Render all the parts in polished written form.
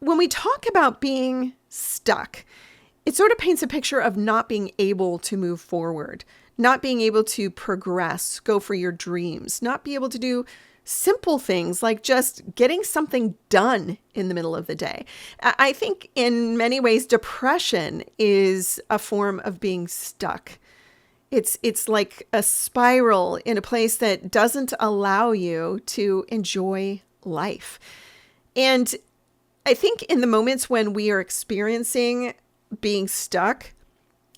when we talk about being stuck, it sort of paints a picture of not being able to move forward, not being able to progress, go for your dreams, not be able to do simple things like just getting something done in the middle of the day. I think in many ways, depression is a form of being stuck. It's like a spiral in a place that doesn't allow you to enjoy life. And I think in the moments when we are experiencing being stuck,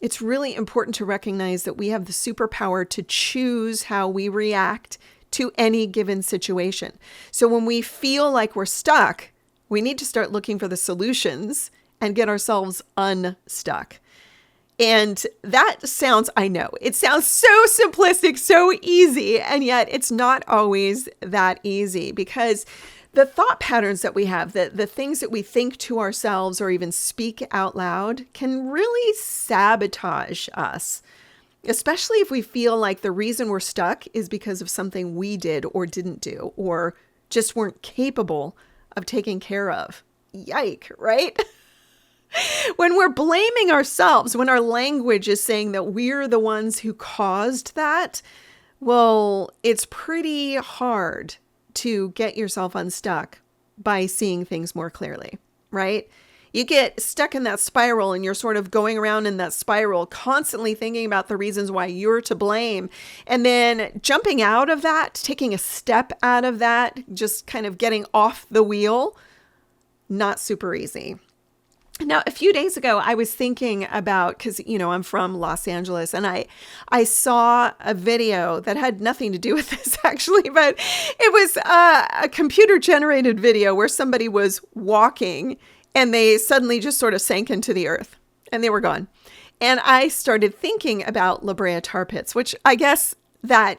it's really important to recognize that we have the superpower to choose how we react to any given situation. So when we feel like we're stuck, we need to start looking for the solutions and get ourselves unstuck. And that sounds, I know, it sounds so simplistic, so easy, and yet it's not always that easy, because the thought patterns that we have, the things that we think to ourselves or even speak out loud can really sabotage us, especially if we feel like the reason we're stuck is because of something we did or didn't do or just weren't capable of taking care of. Yike, right? When we're blaming ourselves, when our language is saying that we're the ones who caused that, well, it's pretty hard to get yourself unstuck by seeing things more clearly, right? You get stuck in that spiral and you're sort of going around in that spiral, constantly thinking about the reasons why you're to blame. And then jumping out of that, taking a step out of that, just kind of getting off the wheel, not super easy. Now, a few days ago, I was thinking about, because, I'm from Los Angeles, and I saw a video that had nothing to do with this, actually, but it was a computer-generated video where somebody was walking, and they suddenly just sort of sank into the earth, and they were gone. And I started thinking about La Brea tar pits, which I guess that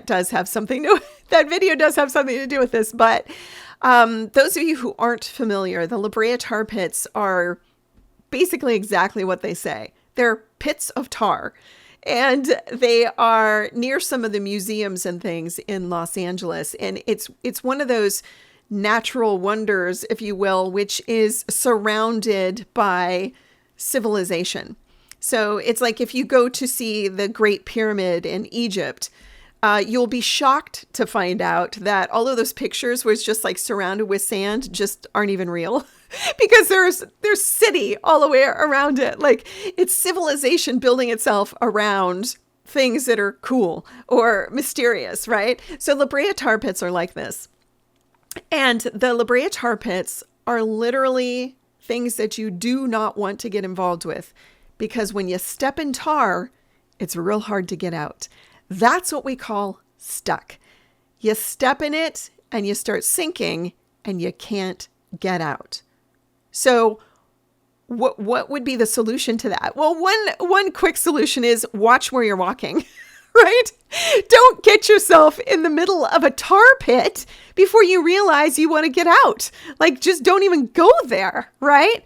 does have something to, that video does have something to do with this, but those of you who aren't familiar, the La Brea tar pits are basically exactly what they say. They're pits of tar, and they are near some of the museums and things in Los Angeles. And it's one of those natural wonders, if you will, which is surrounded by civilization. So it's like if you go to see the Great Pyramid in Egypt, you'll be shocked to find out that all of those pictures where it's just like surrounded with sand just aren't even real because there's city all the way around it. Like it's civilization building itself around things that are cool or mysterious, right? So La Brea tar pits are like this. And the La Brea tar pits are literally things that you do not want to get involved with, because when you step in tar, it's real hard to get out. That's what we call stuck. You step in it and you start sinking and you can't get out. So what would be the solution to that? Well, one quick solution is watch where you're walking, right? Don't get yourself in the middle of a tar pit before you realize you want to get out. Like, just don't even go there, right?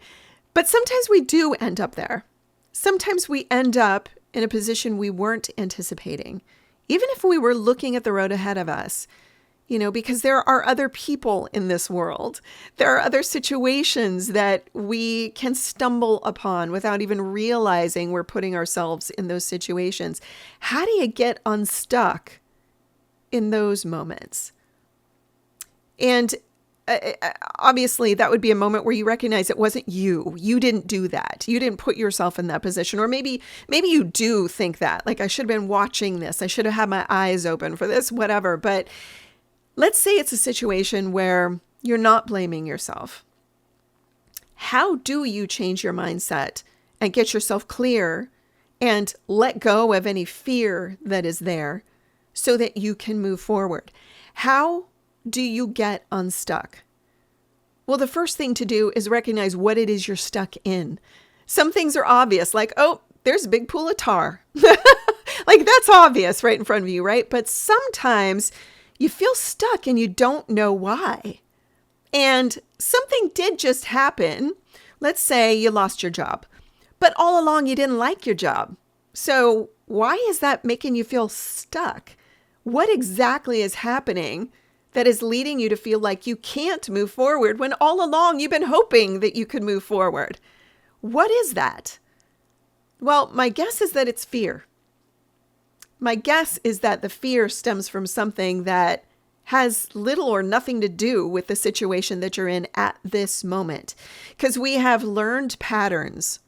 But sometimes we do end up there. Sometimes we end up in a position we weren't anticipating, even if we were looking at the road ahead of us, because there are other people in this world. There are other situations that we can stumble upon without even realizing we're putting ourselves in those situations. How do you get unstuck in those moments? And obviously, that would be a moment where you recognize it wasn't you. You didn't do that. You didn't put yourself in that position. Or maybe you do think that, like, I should have been watching this. I should have had my eyes open for this, whatever. But let's say it's a situation where you're not blaming yourself. How do you change your mindset and get yourself clear and let go of any fear that is there so that you can move forward? How do you get unstuck? Well, the first thing to do is recognize what it is you're stuck in. Some things are obvious, like, oh, there's a big pool of tar. Like, that's obvious right in front of you, right? But sometimes you feel stuck and you don't know why. And something did just happen. Let's say you lost your job, but all along you didn't like your job. So why is that making you feel stuck? What exactly is happening that is leading you to feel like you can't move forward when all along you've been hoping that you could move forward? What is that? Well, my guess is that it's fear. My guess is that the fear stems from something that has little or nothing to do with the situation that you're in at this moment. Because we have learned patterns.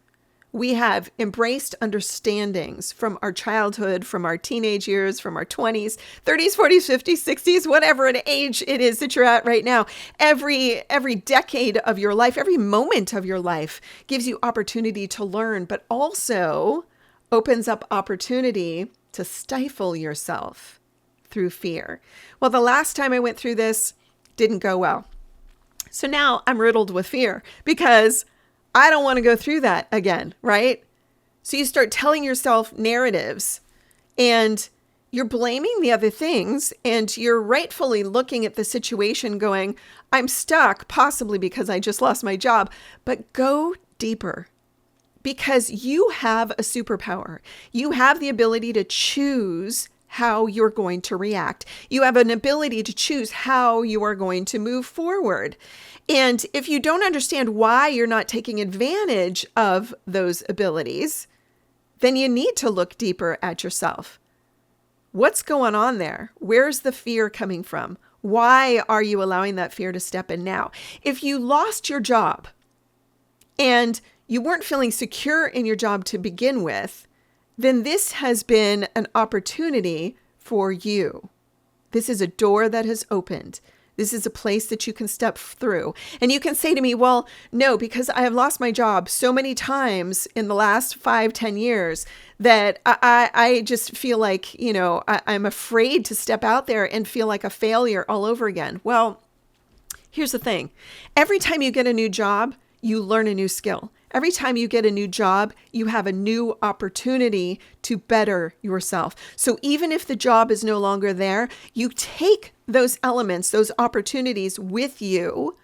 We have embraced understandings from our childhood, from our teenage years, from our 20s, 30s, 40s, 50s, 60s, whatever an age it is that you're at right now. Every decade of your life, every moment of your life gives you opportunity to learn, but also opens up opportunity to stifle yourself through fear. Well, the last time I went through this didn't go well. So now I'm riddled with fear because I don't want to go through that again, right? So you start telling yourself narratives and you're blaming the other things and you're rightfully looking at the situation going, I'm stuck, possibly because I just lost my job. But go deeper because you have a superpower. You have the ability to choose how you're going to react. You have an ability to choose how you are going to move forward. And if you don't understand why you're not taking advantage of those abilities, then you need to look deeper at yourself. What's going on there? Where's the fear coming from? Why are you allowing that fear to step in now? If you lost your job and you weren't feeling secure in your job to begin with, then this has been an opportunity for you. This is a door that has opened. This is a place that you can step through. And you can say to me, well, no, because I have lost my job so many times in the last 5-10 years that I just feel like, I'm afraid to step out there and feel like a failure all over again. Well, here's the thing. Every time you get a new job, you learn a new skill. Every time you get a new job, you have a new opportunity to better yourself. So even if the job is no longer there, you take those elements, those opportunities with you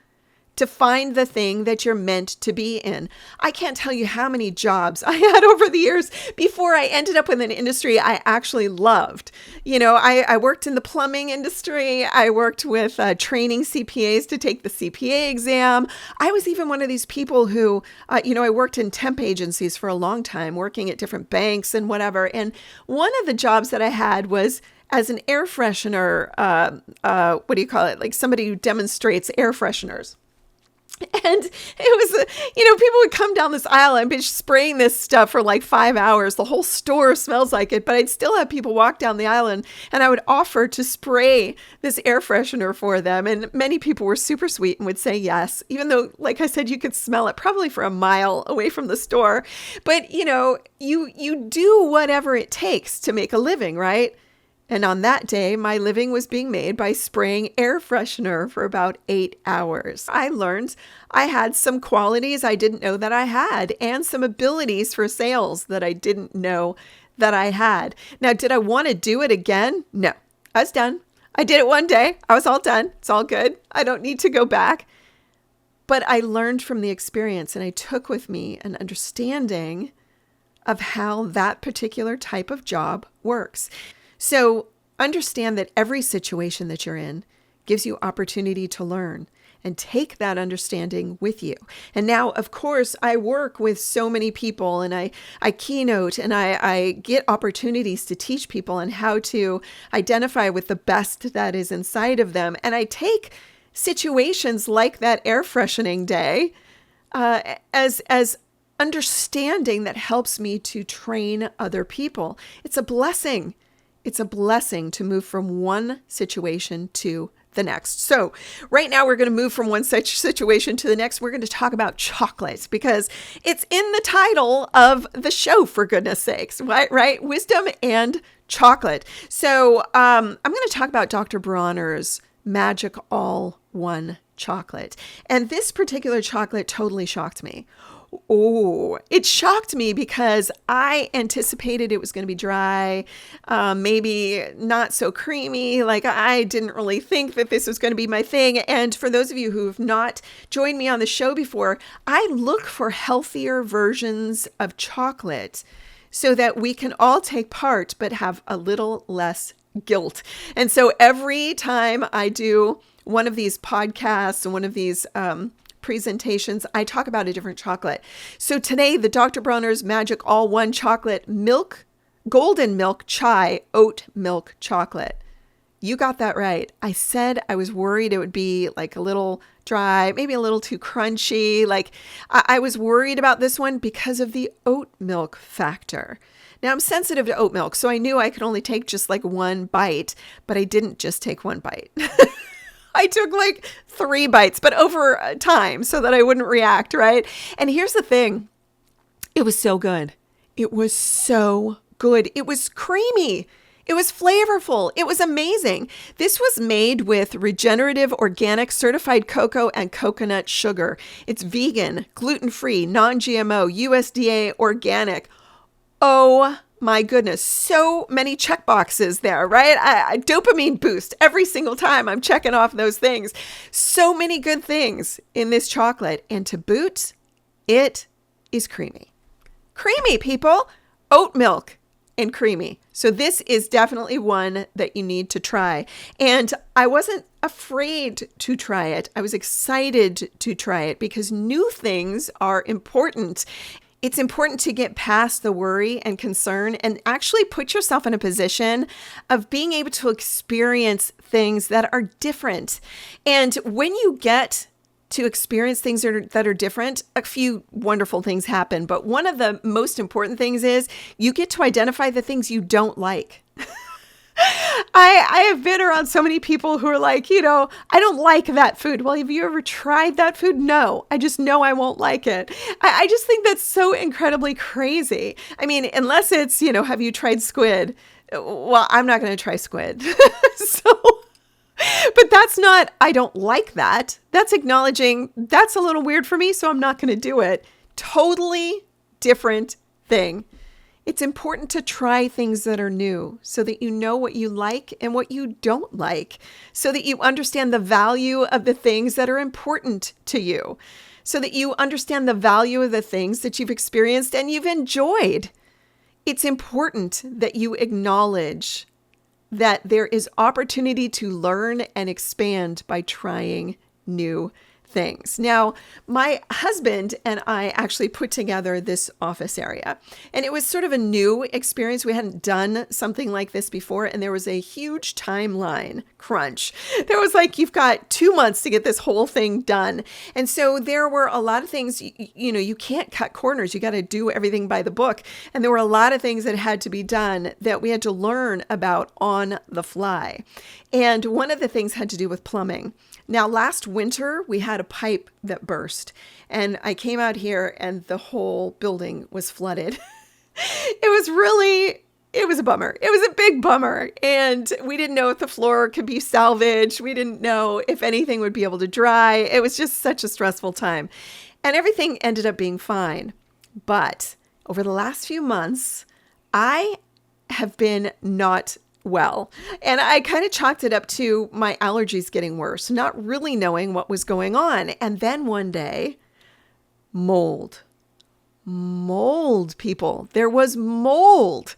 to find the thing that you're meant to be in. I can't tell you how many jobs I had over the years before I ended up with an industry I actually loved. I worked in the plumbing industry. I worked with training CPAs to take the CPA exam. I was even one of these people who, I worked in temp agencies for a long time, working at different banks and whatever. And one of the jobs that I had was as an air freshener, like somebody who demonstrates air fresheners. And it was, people would come down this aisle and be spraying this stuff for like 5 hours. The whole store smells like it, but I'd still have people walk down the aisle and I would offer to spray this air freshener for them. And many people were super sweet and would say yes, even though, like I said, you could smell it probably for a mile away from the store. But, you do whatever it takes to make a living, right? And on that day, my living was being made by spraying air freshener for about 8 hours. I learned I had some qualities I didn't know that I had and some abilities for sales that I didn't know that I had. Now, did I want to do it again? No, I was done. I did it one day. I was all done. It's all good. I don't need to go back. But I learned from the experience and I took with me an understanding of how that particular type of job works. So understand that every situation that you're in gives you opportunity to learn and take that understanding with you. And now, of course, I work with so many people and I keynote and I get opportunities to teach people on how to identify with the best that is inside of them. And I take situations like that air freshening day as understanding that helps me to train other people. It's a blessing. It's a blessing to move from one situation to the next. So right now we're going to move from one such situation to the next. We're going to talk about chocolate because it's in the title of the show, for goodness sakes, right? Wisdom and chocolate. So I'm going to talk about Dr. Bronner's Magic All One chocolate. And this particular chocolate totally shocked me. Oh, it shocked me because I anticipated it was going to be dry, maybe not so creamy. Like I didn't really think that this was going to be my thing. And for those of you who have not joined me on the show before, I look for healthier versions of chocolate so that we can all take part, but have a little less guilt. And so every time I do one of these podcasts and one of these presentations, I talk about a different chocolate. So today, the Dr. Bronner's Magic All One Chocolate Milk, Golden Milk Chai Oat Milk Chocolate. You got that right. I said I was worried it would be like a little dry, maybe a little too crunchy. Like I was worried about this one because of the oat milk factor. Now I'm sensitive to oat milk, so I knew I could only take just like one bite, but I didn't just take one bite. I took like 3 bites, but over time so that I wouldn't react, right? And here's the thing. It was so good. It was so good. It was creamy. It was flavorful. It was amazing. This was made with regenerative, organic, certified cocoa and coconut sugar. It's vegan, gluten-free, non-GMO, USDA organic. Oh my goodness. So many check boxes there, right? I dopamine boost every single time I'm checking off those things. So many good things in this chocolate. And to boot, it is creamy. Creamy, people. Oat milk and creamy. So this is definitely one that you need to try. And I wasn't afraid to try it. I was excited to try it because new things are important. It's important to get past the worry and concern and actually put yourself in a position of being able to experience things that are different. And when you get to experience things that are different, a few wonderful things happen. But one of the most important things is you get to identify the things you don't like. I have been around so many people who are like, I don't like that food. Well, have you ever tried that food? No, I just know I won't like it. I just think that's so incredibly crazy. I mean, unless it's, have you tried squid? Well, I'm not going to try squid. But that's not, I don't like that. That's acknowledging that's a little weird for me, so I'm not going to do it. Totally different thing. It's important to try things that are new so that you know what you like and what you don't like, so that you understand the value of the things that are important to you, so that you understand the value of the things that you've experienced and you've enjoyed. It's important that you acknowledge that there is opportunity to learn and expand by trying new things. Now, my husband and I actually put together this office area, and it was sort of a new experience. We hadn't done something like this before, and there was a huge timeline crunch. There was like, you've got 2 months to get this whole thing done. And so there were a lot of things, you can't cut corners. You got to do everything by the book. And there were a lot of things that had to be done that we had to learn about on the fly. And one of the things had to do with plumbing. Now, last winter, we had a pipe that burst, and I came out here and the whole building was flooded. It was a bummer. It was a big bummer. And we didn't know if the floor could be salvaged. We didn't know if anything would be able to dry. It was just such a stressful time. And everything ended up being fine. But over the last few months, I have been not well. And I kind of chalked it up to my allergies getting worse, not really knowing what was going on. And then one day, mold, people. There was mold.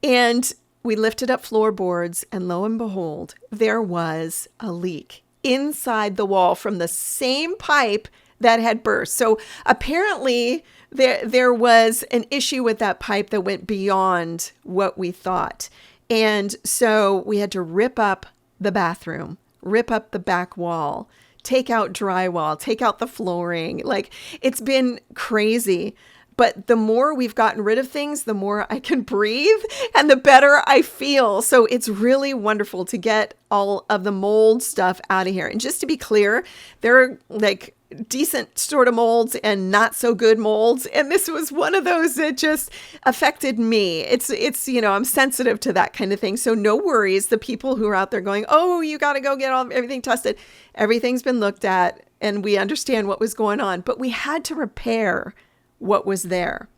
And we lifted up floorboards, and lo and behold, there was a leak inside the wall from the same pipe that had burst. So apparently there was an issue with that pipe that went beyond what we thought. And so we had to rip up the bathroom, rip up the back wall, take out drywall, take out the flooring. Like, it's been crazy. But the more we've gotten rid of things, the more I can breathe and the better I feel. So it's really wonderful to get all of the mold stuff out of here. And just to be clear, there are like decent sort of molds and not so good molds. And this was one of those that just affected me. It's I'm sensitive to that kind of thing. So no worries. The people who are out there going, oh, you got to go get everything tested. Everything's been looked at and we understand what was going on, but we had to repair what was there.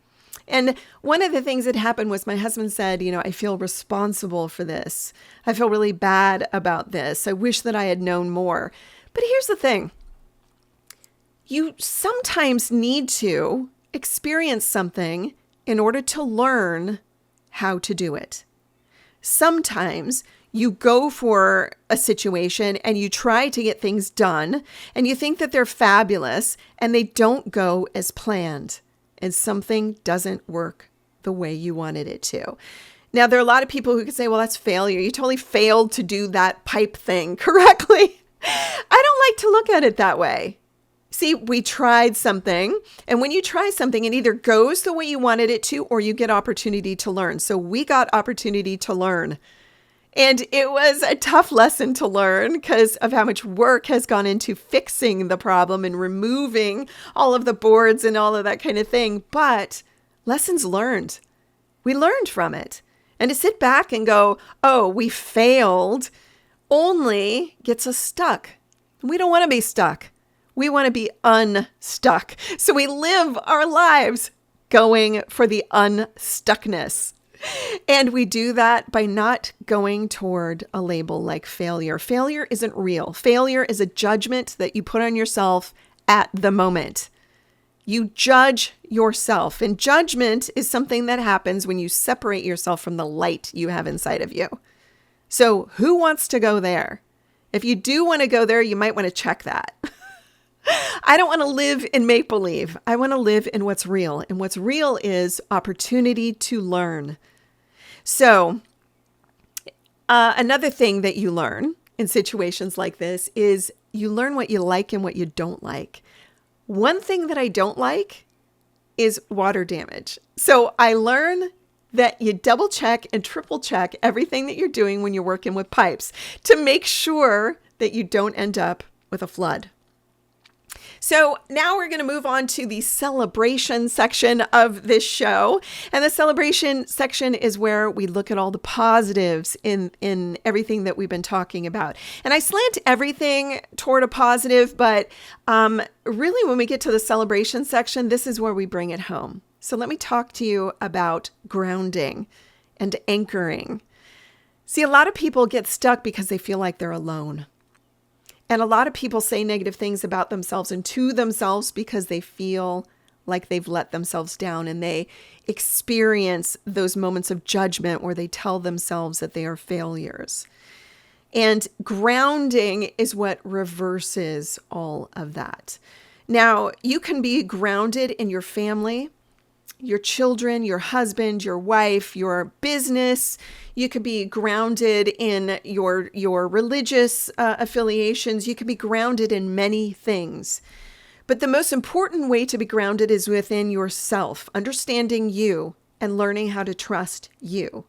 And one of the things that happened was my husband said, I feel responsible for this. I feel really bad about this. I wish that I had known more. But here's the thing. You sometimes need to experience something in order to learn how to do it. Sometimes you go for a situation and you try to get things done and you think that they're fabulous and they don't go as planned and something doesn't work the way you wanted it to. Now, there are a lot of people who could say, well, that's failure. You totally failed to do that pipe thing correctly. I don't like to look at it that way. See, we tried something, and when you try something, it either goes the way you wanted it to, or you get opportunity to learn. So we got opportunity to learn. And it was a tough lesson to learn because of how much work has gone into fixing the problem and removing all of the boards and all of that kind of thing. But lessons learned. We learned from it. And to sit back and go, oh, we failed, only gets us stuck. We don't want to be stuck. We want to be unstuck. So we live our lives going for the unstuckness. And we do that by not going toward a label like failure. Failure isn't real. Failure is a judgment that you put on yourself at the moment. You judge yourself. And judgment is something that happens when you separate yourself from the light you have inside of you. So who wants to go there? If you do want to go there, you might want to check that. I don't want to live in make-believe. I want to live in what's real. And what's real is opportunity to learn. So another thing that you learn in situations like this is you learn what you like and what you don't like. One thing that I don't like is water damage. So I learn that you double check and triple check everything that you're doing when you're working with pipes to make sure that you don't end up with a flood. So now we're going to move on to the celebration section of this show. And the celebration section is where we look at all the positives in everything that we've been talking about. And I slant everything toward a positive, but really when we get to the celebration section, this is where we bring it home. So let me talk to you about grounding and anchoring. See, a lot of people get stuck because they feel like they're alone. And a lot of people say negative things about themselves and to themselves because they feel like they've let themselves down, and they experience those moments of judgment where they tell themselves that they are failures. And grounding is what reverses all of that. Now, you can be grounded in your family, your children, your husband, your wife, your business. You could be grounded in your religious affiliations. You could be grounded in many things. But the most important way to be grounded is within yourself, understanding you and learning how to trust you.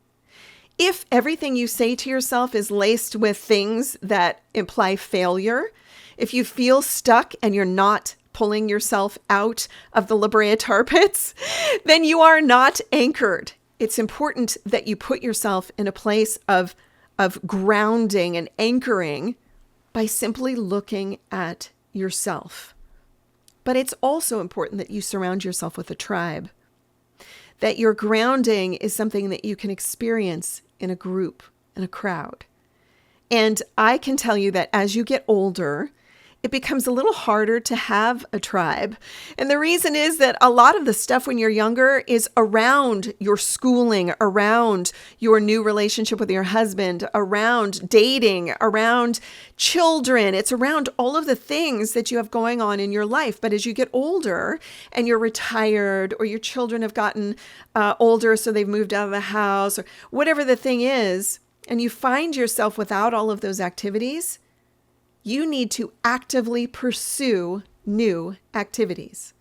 If everything you say to yourself is laced with things that imply failure, if you feel stuck and you're not pulling yourself out of the La Brea tar pits, then you are not anchored. It's important that you put yourself in a place of grounding and anchoring by simply looking at yourself. But it's also important that you surround yourself with a tribe, that your grounding is something that you can experience in a group, in a crowd. And I can tell you that as you get older, it becomes a little harder to have a tribe. And the reason is that a lot of the stuff when you're younger is around your schooling, around your new relationship with your husband, around dating, around children. It's around all of the things that you have going on in your life. But as you get older and you're retired, or your children have gotten older, so they've moved out of the house, or whatever the thing is, and you find yourself without all of those activities, you need to actively pursue new activities.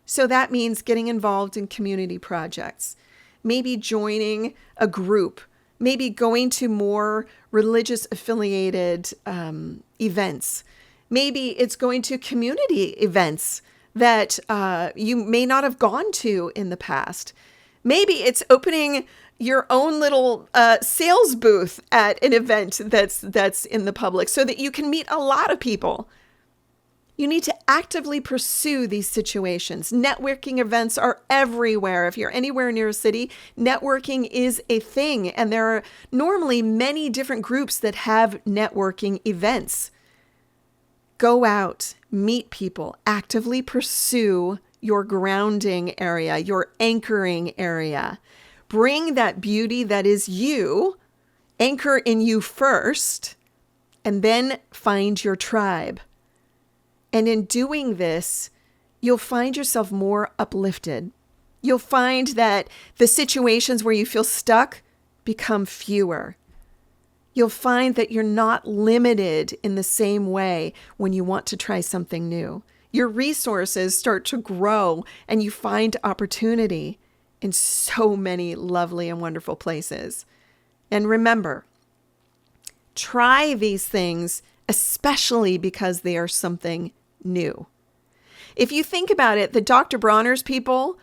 So that means getting involved in community projects, maybe joining a group, maybe going to more religious affiliated events. Maybe it's going to community events that you may not have gone to in the past. Maybe it's opening your own little sales booth at an event that's in the public so that you can meet a lot of people. You need to actively pursue these situations. Networking events are everywhere. If you're anywhere near a city, networking is a thing. And there are normally many different groups that have networking events. Go out, meet people, actively pursue your grounding area, your anchoring area. Bring that beauty that is you Anchor in you first, and then find your tribe. And in doing this, you'll find yourself more uplifted. You'll find that the situations where you feel stuck become fewer. You'll find that you're not limited in the same way when you want to try something new. Your resources start to grow and you find opportunity in so many lovely and wonderful places. And remember, try these things, especially because they are something new. If you think about it, the Dr. Bronner's people,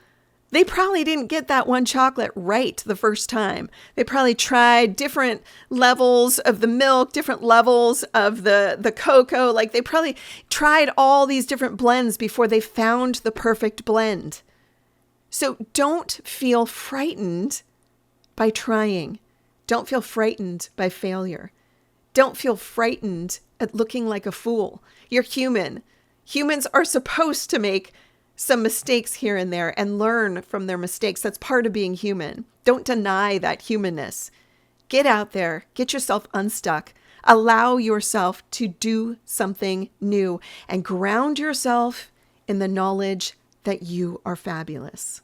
they probably didn't get that one chocolate right the first time. They probably tried different levels of the milk, different levels of the cocoa. Like they probably tried all these different blends before they found the perfect blend. So don't feel frightened by trying. Don't feel frightened by failure. Don't feel frightened at looking like a fool. You're human. Humans are supposed to make some mistakes here and there and learn from their mistakes. That's part of being human. Don't deny that humanness. Get out there, get yourself unstuck, allow yourself to do something new, and ground yourself in the knowledge that you are fabulous.